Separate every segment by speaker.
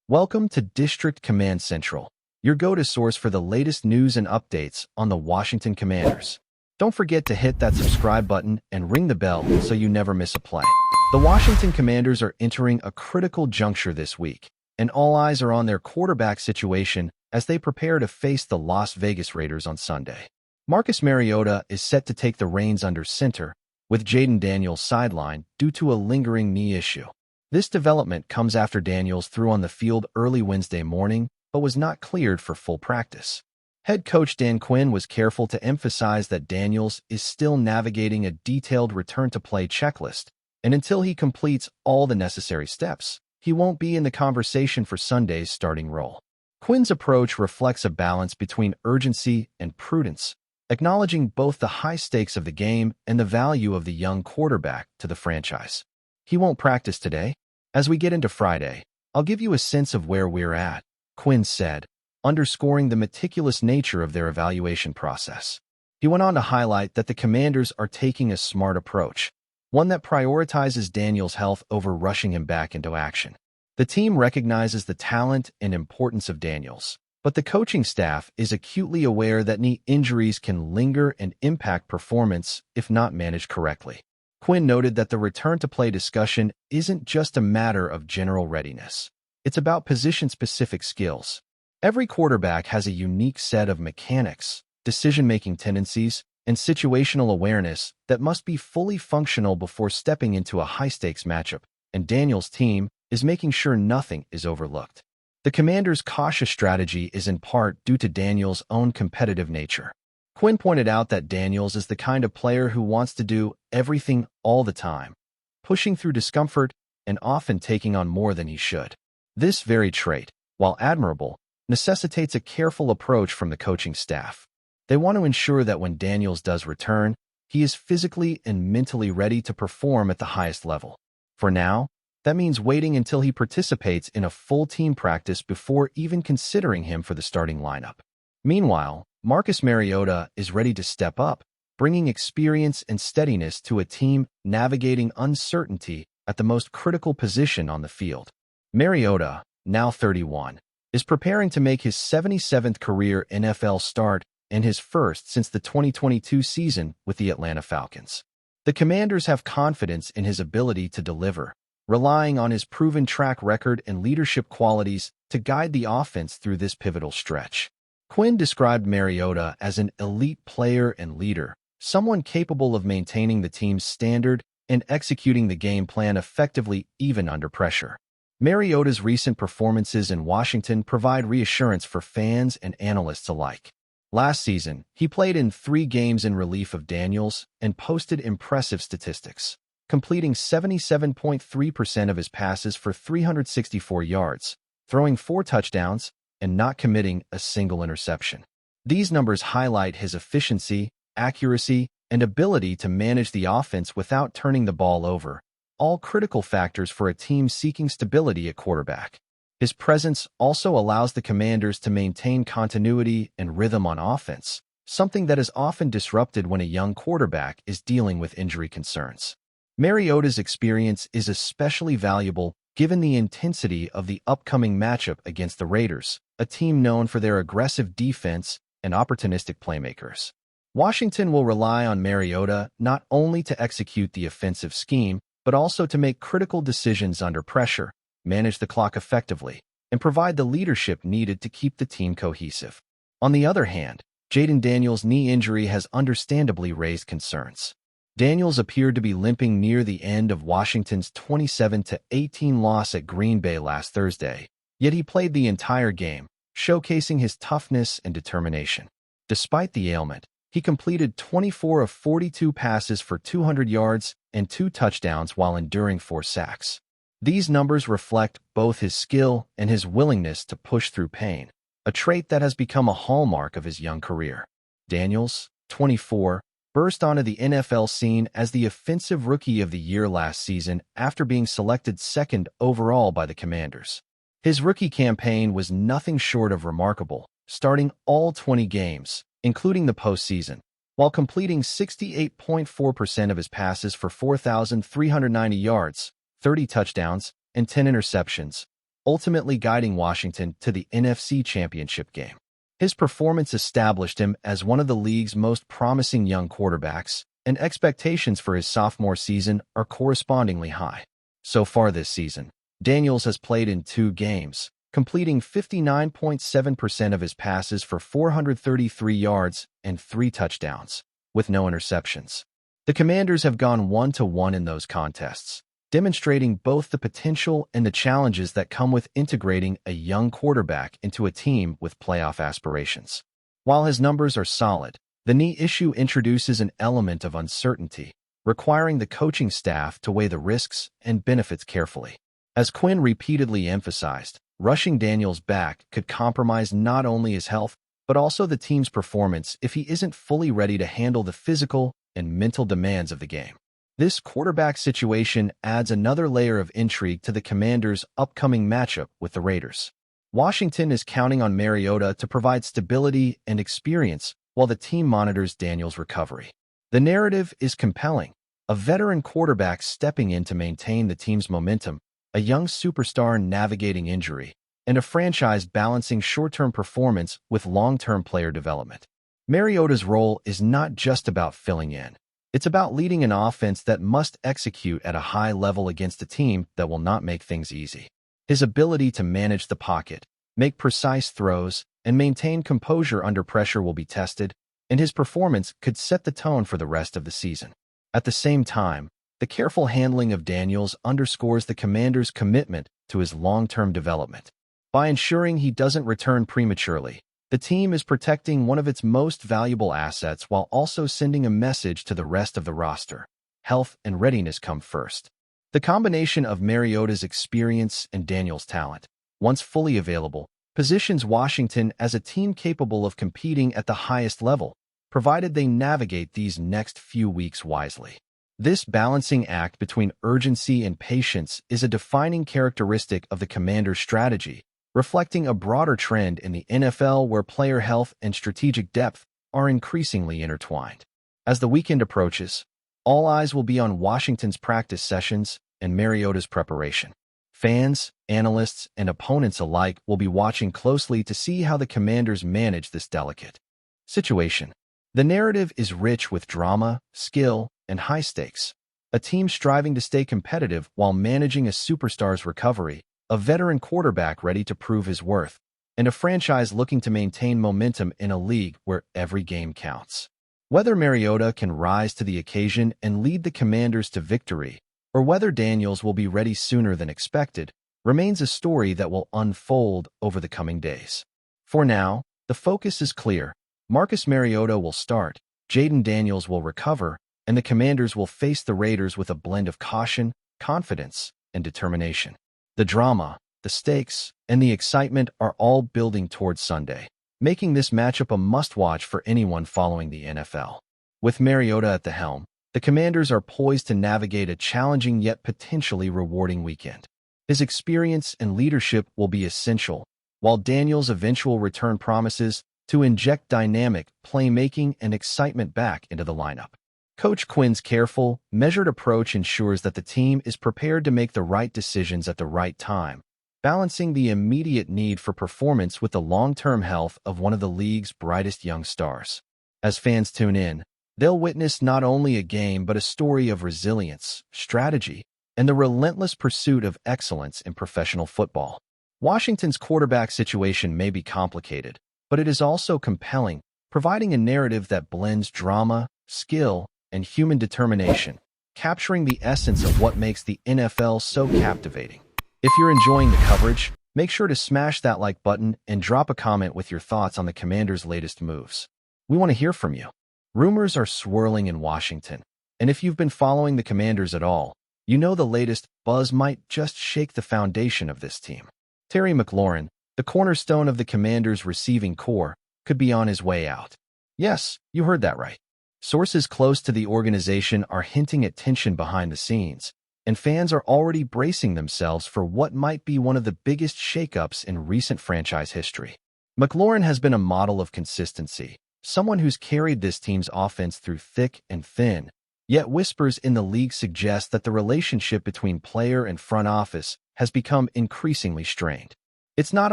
Speaker 1: Welcome to District Command Central, your go-to source for the latest news and updates on the Washington Commanders. Don't forget to hit that subscribe button and ring the bell so you never miss a play. The Washington Commanders are entering a critical juncture this week, and all eyes are on their quarterback situation as they prepare to face the Las Vegas Raiders on Sunday. Marcus Mariota is set to take the reins under center, with Jayden Daniels sidelined due to a lingering knee issue. This development comes after Daniels threw on the field early Wednesday morning but was not cleared for full practice. Head coach Dan Quinn was careful to emphasize that Daniels is still navigating a detailed return-to-play checklist, and until he completes all the necessary steps, he won't be in the conversation for Sunday's starting role. Quinn's approach reflects a balance between urgency and prudence, acknowledging both the high stakes of the game and the value of the young quarterback to the franchise. He won't practice today. As we get into Friday, I'll give you a sense of where we're at, Quinn said, underscoring the meticulous nature of their evaluation process. He went on to highlight that the Commanders are taking a smart approach, one that prioritizes Daniels' health over rushing him back into action. The team recognizes the talent and importance of Daniels, but the coaching staff is acutely aware that knee injuries can linger and impact performance if not managed correctly. Quinn noted that the return-to-play discussion isn't just a matter of general readiness. It's about position-specific skills. Every quarterback has a unique set of mechanics, decision-making tendencies, and situational awareness that must be fully functional before stepping into a high-stakes matchup, and Daniels' team is making sure nothing is overlooked. The Commanders' cautious strategy is in part due to Daniels' own competitive nature. Quinn pointed out that Daniels is the kind of player who wants to do everything all the time, pushing through discomfort and often taking on more than he should. This very trait, while admirable, necessitates a careful approach from the coaching staff. They want to ensure that when Daniels does return, he is physically and mentally ready to perform at the highest level. For now, that means waiting until he participates in a full team practice before even considering him for the starting lineup. Meanwhile, Marcus Mariota is ready to step up, bringing experience and steadiness to a team navigating uncertainty at the most critical position on the field. Mariota, now 31, is preparing to make his 77th career NFL start and his first since the 2022 season with the Atlanta Falcons. The Commanders have confidence in his ability to deliver, relying on his proven track record and leadership qualities to guide the offense through this pivotal stretch. Quinn described Mariota as an elite player and leader, someone capable of maintaining the team's standard and executing the game plan effectively even under pressure. Mariota's recent performances in Washington provide reassurance for fans and analysts alike. Last season, he played in 3 games in relief of Daniels and posted impressive statistics, completing 77.3% of his passes for 364 yards, throwing 4 touchdowns, and not committing a single interception. These numbers highlight his efficiency, accuracy, and ability to manage the offense without turning the ball over, all critical factors for a team seeking stability at quarterback. His presence also allows the Commanders to maintain continuity and rhythm on offense, something that is often disrupted when a young quarterback is dealing with injury concerns. Mariota's experience is especially valuable given the intensity of the upcoming matchup against the Raiders, a team known for their aggressive defense and opportunistic playmakers. Washington will rely on Mariota not only to execute the offensive scheme, but also to make critical decisions under pressure, manage the clock effectively, and provide the leadership needed to keep the team cohesive. On the other hand, Jayden Daniels' knee injury has understandably raised concerns. Daniels appeared to be limping near the end of Washington's 27-18 loss at Green Bay last Thursday, yet he played the entire game, showcasing his toughness and determination. Despite the ailment, he completed 24 of 42 passes for 200 yards and 2 touchdowns while enduring 4 sacks. These numbers reflect both his skill and his willingness to push through pain, a trait that has become a hallmark of his young career. Daniels, 24, burst onto the NFL scene as the Offensive Rookie of the Year last season after being selected 2nd overall by the Commanders. His rookie campaign was nothing short of remarkable, starting all 20 games, including the postseason, while completing 68.4% of his passes for 4,390 yards, 30 touchdowns, and 10 interceptions. ultimately guiding Washington to the NFC Championship game. His performance established him as one of the league's most promising young quarterbacks, and expectations for his sophomore season are correspondingly high. So far this season, Daniels has played in 2 games, completing 59.7% of his passes for 433 yards and 3 touchdowns, with no interceptions. The Commanders have gone 1-1 in those contests, demonstrating both the potential and the challenges that come with integrating a young quarterback into a team with playoff aspirations. While his numbers are solid, the knee issue introduces an element of uncertainty, requiring the coaching staff to weigh the risks and benefits carefully. As Quinn repeatedly emphasized, rushing Daniels back could compromise not only his health, but also the team's performance if he isn't fully ready to handle the physical and mental demands of the game. This quarterback situation adds another layer of intrigue to the Commanders' upcoming matchup with the Raiders. Washington is counting on Mariota to provide stability and experience while the team monitors Daniels' recovery. The narrative is compelling: a veteran quarterback stepping in to maintain the team's momentum, a young superstar navigating injury, and a franchise balancing short-term performance with long-term player development. Mariota's role is not just about filling in. It's about leading an offense that must execute at a high level against a team that will not make things easy. His ability to manage the pocket, make precise throws, and maintain composure under pressure will be tested, and his performance could set the tone for the rest of the season. At the same time, the careful handling of Daniels underscores the Commanders' commitment to his long-term development. By ensuring he doesn't return prematurely, the team is protecting one of its most valuable assets while also sending a message to the rest of the roster: health and readiness come first. The combination of Mariota's experience and Daniels' talent, once fully available, positions Washington as a team capable of competing at the highest level, provided they navigate these next few weeks wisely. This balancing act between urgency and patience is a defining characteristic of the Commanders' strategy, reflecting a broader trend in the NFL where player health and strategic depth are increasingly intertwined. As the weekend approaches, all eyes will be on Washington's practice sessions and Mariota's preparation. Fans, analysts, and opponents alike will be watching closely to see how the Commanders manage this delicate situation. The narrative is rich with drama, skill, and high stakes. A team striving to stay competitive while managing a superstar's recovery, a veteran quarterback ready to prove his worth, and a franchise looking to maintain momentum in a league where every game counts. Whether Mariota can rise to the occasion and lead the Commanders to victory, or whether Daniels will be ready sooner than expected, remains a story that will unfold over the coming days. For now, the focus is clear. Marcus Mariota will start, Jayden Daniels will recover, and the Commanders will face the Raiders with a blend of caution, confidence, and determination. The drama, the stakes, and the excitement are all building towards Sunday, making this matchup a must-watch for anyone following the NFL. With Mariota at the helm, the Commanders are poised to navigate a challenging yet potentially rewarding weekend. His experience and leadership will be essential, while Daniels' eventual return promises to inject dynamic playmaking and excitement back into the lineup. Coach Quinn's careful, measured approach ensures that the team is prepared to make the right decisions at the right time, balancing the immediate need for performance with the long-term health of one of the league's brightest young stars. As fans tune in, they'll witness not only a game but a story of resilience, strategy, and the relentless pursuit of excellence in professional football. Washington's quarterback situation may be complicated, but it is also compelling, providing a narrative that blends drama, skill, and human determination, capturing the essence of what makes the NFL so captivating. If you're enjoying the coverage, make sure to smash that like button and drop a comment with your thoughts on the Commanders' latest moves. We want to hear from you. Rumors are swirling in Washington, and if you've been following the Commanders at all, you know the latest buzz might just shake the foundation of this team. Terry McLaurin, the cornerstone of the Commanders' receiving core, could be on his way out. Yes, you heard that right. Sources close to the organization are hinting at tension behind the scenes, and fans are already bracing themselves for what might be one of the biggest shakeups in recent franchise history. McLaurin has been a model of consistency, someone who's carried this team's offense through thick and thin, Yet whispers in the league suggest that the relationship between player and front office has become increasingly strained. It's not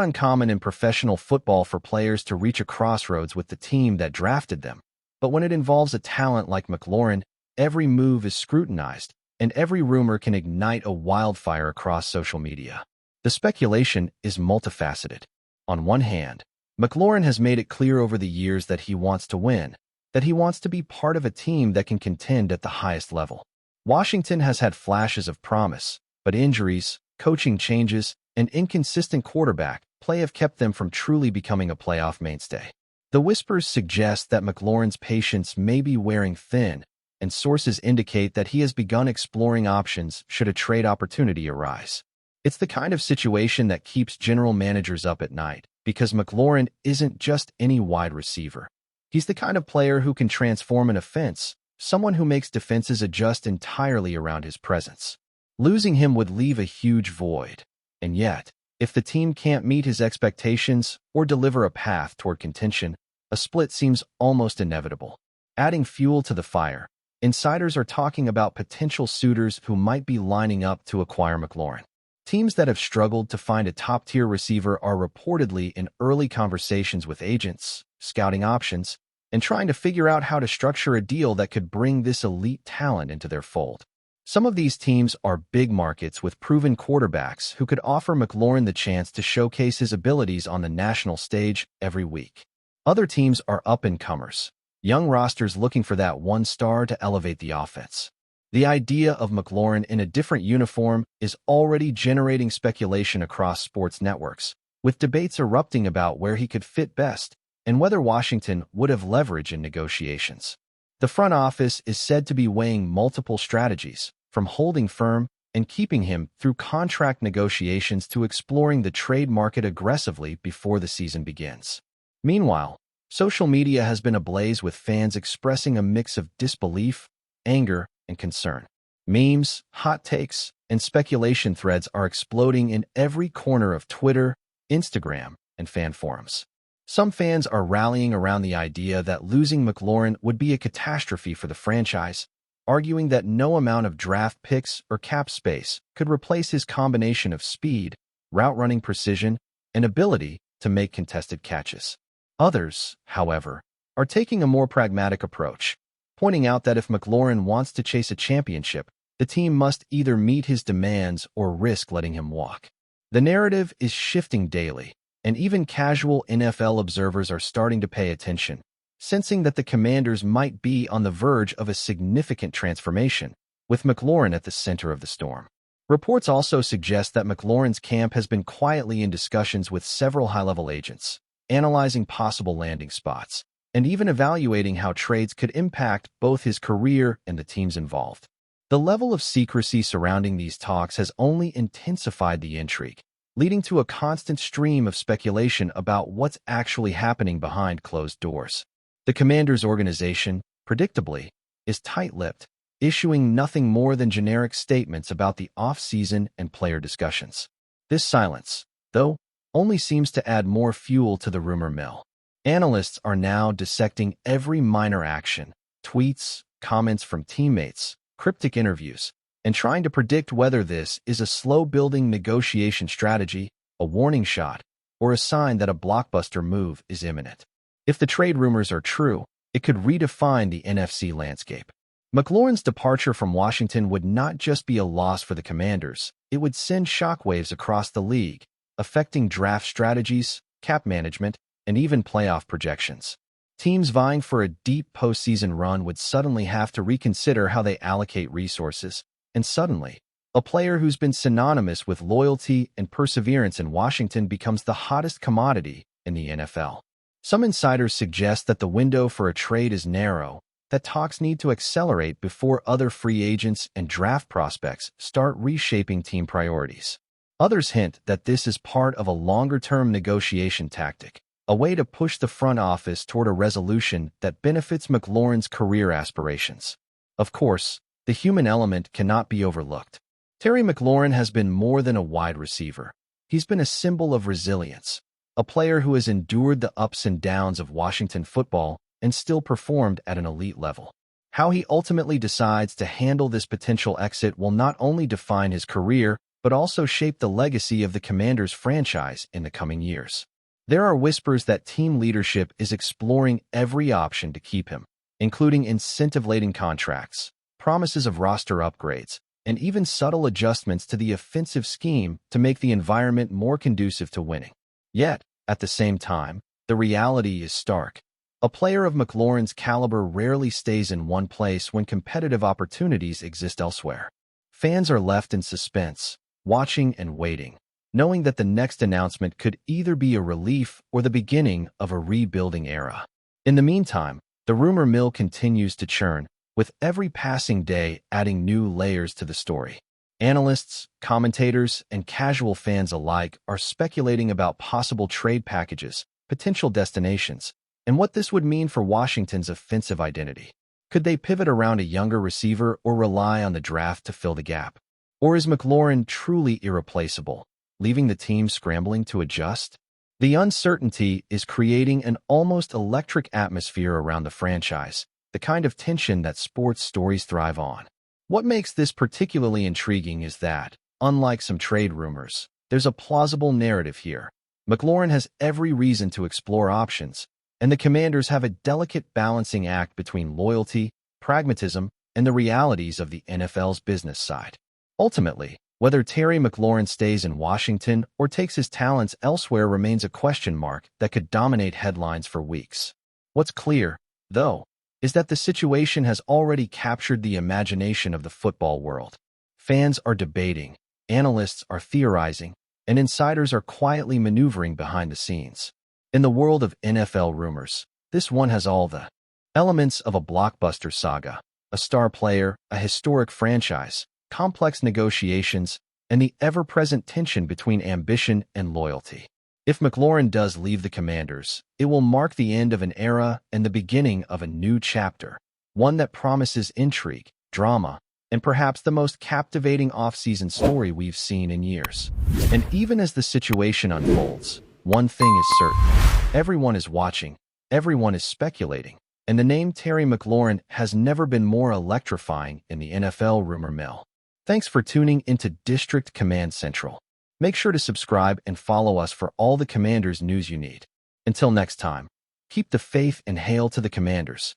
Speaker 1: uncommon in professional football for players to reach a crossroads with the team that drafted them. But when it involves a talent like McLaurin, every move is scrutinized, and every rumor can ignite a wildfire across social media. The speculation is multifaceted. On one hand, McLaurin has made it clear over the years that he wants to win, that he wants to be part of a team that can contend at the highest level. Washington has had flashes of promise, but injuries, coaching changes, and inconsistent quarterback play have kept them from truly becoming a playoff mainstay. The whispers suggest that McLaurin's patience may be wearing thin, and sources indicate that he has begun exploring options should a trade opportunity arise. It's the kind of situation that keeps general managers up at night, because McLaurin isn't just any wide receiver. He's the kind of player who can transform an offense, someone who makes defenses adjust entirely around his presence. Losing him would leave a huge void. And yet, if the team can't meet his expectations or deliver a path toward contention, a split seems almost inevitable. Adding fuel to the fire, insiders are talking about potential suitors who might be lining up to acquire McLaurin. Teams that have struggled to find a top-tier receiver are reportedly in early conversations with agents, scouting options, and trying to figure out how to structure a deal that could bring this elite talent into their fold. Some of these teams are big markets with proven quarterbacks who could offer McLaurin the chance to showcase his abilities on the national stage every week. Other teams are up-and-comers, young rosters looking for that one star to elevate the offense. The idea of McLaurin in a different uniform is already generating speculation across sports networks, with debates erupting about where he could fit best and whether Washington would have leverage in negotiations. The front office is said to be weighing multiple strategies, from holding firm and keeping him through contract negotiations to exploring the trade market aggressively before the season begins. Meanwhile, social media has been ablaze with fans expressing a mix of disbelief, anger, and concern. Memes, hot takes, and speculation threads are exploding in every corner of Twitter, Instagram, and fan forums. Some fans are rallying around the idea that losing McLaurin would be a catastrophe for the franchise, arguing that no amount of draft picks or cap space could replace his combination of speed, route-running precision, and ability to make contested catches. Others, however, are taking a more pragmatic approach, pointing out that if McLaurin wants to chase a championship, the team must either meet his demands or risk letting him walk. The narrative is shifting daily, and even casual NFL observers are starting to pay attention, sensing that the Commanders might be on the verge of a significant transformation, with McLaurin at the center of the storm. Reports also suggest that McLaurin's camp has been quietly in discussions with several high-level agents, analyzing possible landing spots, and even evaluating how trades could impact both his career and the teams involved. The level of secrecy surrounding these talks has only intensified the intrigue, leading to a constant stream of speculation about what's actually happening behind closed doors. The Commanders organization, predictably, is tight-lipped, issuing nothing more than generic statements about the off-season and player discussions. This silence, though, only seems to add more fuel to the rumor mill. Analysts are now dissecting every minor action, tweets, comments from teammates, cryptic interviews, and trying to predict whether this is a slow-building negotiation strategy, a warning shot, or a sign that a blockbuster move is imminent. If the trade rumors are true, it could redefine the NFC landscape. McLaurin's departure from Washington would not just be a loss for the Commanders, it would send shockwaves across the league, affecting draft strategies, cap management, and even playoff projections. Teams vying for a deep postseason run would suddenly have to reconsider how they allocate resources, and suddenly, a player who's been synonymous with loyalty and perseverance in Washington becomes the hottest commodity in the NFL. Some insiders suggest that the window for a trade is narrow, that talks need to accelerate before other free agents and draft prospects start reshaping team priorities. Others hint that this is part of a longer-term negotiation tactic, a way to push the front office toward a resolution that benefits McLaurin's career aspirations. Of course, the human element cannot be overlooked. Terry McLaurin has been more than a wide receiver. He's been a symbol of resilience, a player who has endured the ups and downs of Washington football and still performed at an elite level. How he ultimately decides to handle this potential exit will not only define his career, but also shape the legacy of the Commanders franchise in the coming years. There are whispers that team leadership is exploring every option to keep him, including incentive-laden contracts, promises of roster upgrades, and even subtle adjustments to the offensive scheme to make the environment more conducive to winning. Yet, at the same time, the reality is stark. A player of McLaurin's caliber rarely stays in one place when competitive opportunities exist elsewhere. Fans are left in suspense, watching and waiting, knowing that the next announcement could either be a relief or the beginning of a rebuilding era. In the meantime, the rumor mill continues to churn, with every passing day adding new layers to the story. Analysts, commentators, and casual fans alike are speculating about possible trade packages, potential destinations, and what this would mean for Washington's offensive identity. Could they pivot around a younger receiver or rely on the draft to fill the gap? Or is McLaurin truly irreplaceable, leaving the team scrambling to adjust? The uncertainty is creating an almost electric atmosphere around the franchise, the kind of tension that sports stories thrive on. What makes this particularly intriguing is that, unlike some trade rumors, there's a plausible narrative here. McLaurin has every reason to explore options, and the Commanders have a delicate balancing act between loyalty, pragmatism, and the realities of the NFL's business side. Ultimately, whether Terry McLaurin stays in Washington or takes his talents elsewhere remains a question mark that could dominate headlines for weeks. What's clear, though, is that the situation has already captured the imagination of the football world. Fans are debating, analysts are theorizing, and insiders are quietly maneuvering behind the scenes. In the world of NFL rumors, this one has all the elements of a blockbuster saga: a star player, a historic franchise, complex negotiations, and the ever-present tension between ambition and loyalty. If McLaurin does leave the Commanders, it will mark the end of an era and the beginning of a new chapter, one that promises intrigue, drama, and perhaps the most captivating offseason story we've seen in years. And even as the situation unfolds, one thing is certain: everyone is watching, everyone is speculating, and the name Terry McLaurin has never been more electrifying in the NFL rumor mill. Thanks for tuning into District Command Central. Make sure to subscribe and follow us for all the Commanders news you need. Until next time, keep the faith and hail to the Commanders.